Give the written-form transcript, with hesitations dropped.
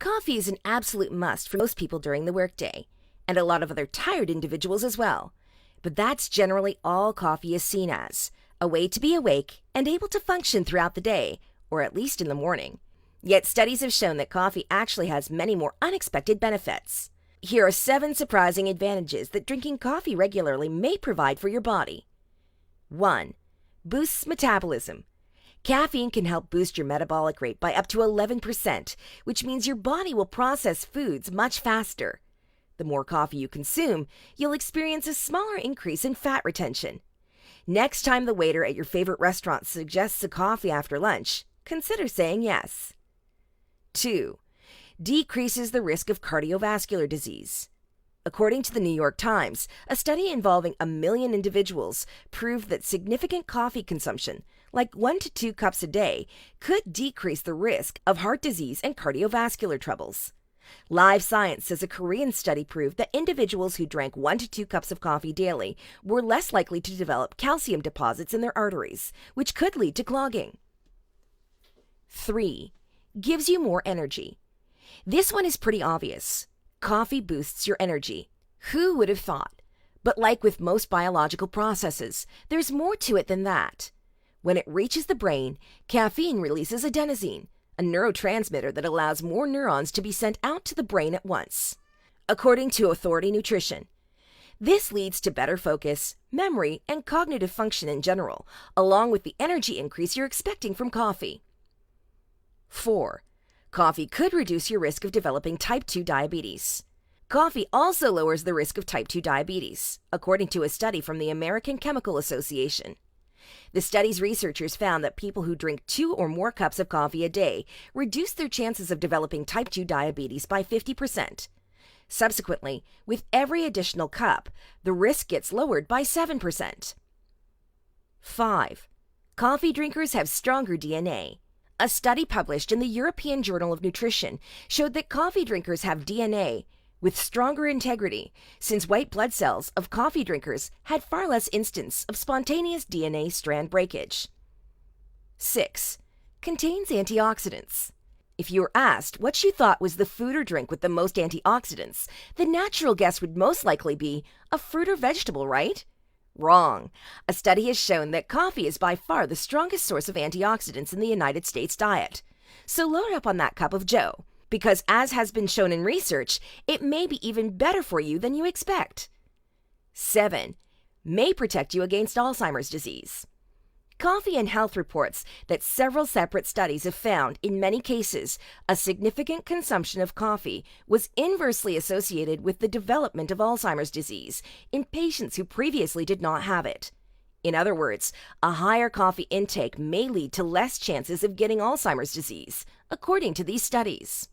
Coffee is an absolute must for most people during the workday, and a lot of other tired individuals as well. But that's generally all coffee is seen as, a way to be awake and able to function throughout the day, or at least in the morning. Yet studies have shown that coffee actually has many more unexpected benefits. Here are 7 surprising advantages that drinking coffee regularly may provide for your body. 1. Boosts metabolism. Caffeine can help boost your metabolic rate by up to 11%, which means your body will process foods much faster. The more coffee you consume, you'll experience a smaller increase in fat retention. Next time the waiter at your favorite restaurant suggests a coffee after lunch, consider saying yes. 2. Decreases the risk of cardiovascular disease. According to the New York Times, a study involving 1 million individuals proved that significant coffee consumption, like 1 to 2 cups a day, could decrease the risk of heart disease and cardiovascular troubles. Live Science says a Korean study proved that individuals who drank 1 to 2 cups of coffee daily were less likely to develop calcium deposits in their arteries, which could lead to clogging. 3. Gives you more energy. This one is pretty obvious. Coffee boosts your energy. Who would have thought? But like with most biological processes, there's more to it than that. When it reaches the brain, caffeine releases adenosine, a neurotransmitter that allows more neurons to be sent out to the brain at once. According to Authority Nutrition, this leads to better focus, memory, and cognitive function in general, along with the energy increase you're expecting from coffee. 4. Coffee could reduce your risk of developing type 2 diabetes. Coffee also lowers the risk of type 2 diabetes, according to a study from the American Chemical Association. The study's researchers found that people who drink 2 or more cups of coffee a day reduce their chances of developing type 2 diabetes by 50%. Subsequently, with every additional cup, the risk gets lowered by 7%. 5. Coffee drinkers have stronger DNA. A study published in the European Journal of Nutrition showed that coffee drinkers have DNA with stronger integrity, since white blood cells of coffee drinkers had far less instance of spontaneous DNA strand breakage. 6. Contains antioxidants. If you were asked what you thought was the food or drink with the most antioxidants, the natural guess would most likely be a fruit or vegetable, right? Wrong. A study has shown that coffee is by far the strongest source of antioxidants in the United States diet. So load up on that cup of joe, because as has been shown in research, it may be even better for you than you expect. 7. May protect you against Alzheimer's disease. Coffee and Health reports that several separate studies have found, in many cases, a significant consumption of coffee was inversely associated with the development of Alzheimer's disease in patients who previously did not have it. In other words, a higher coffee intake may lead to less chances of getting Alzheimer's disease, according to these studies.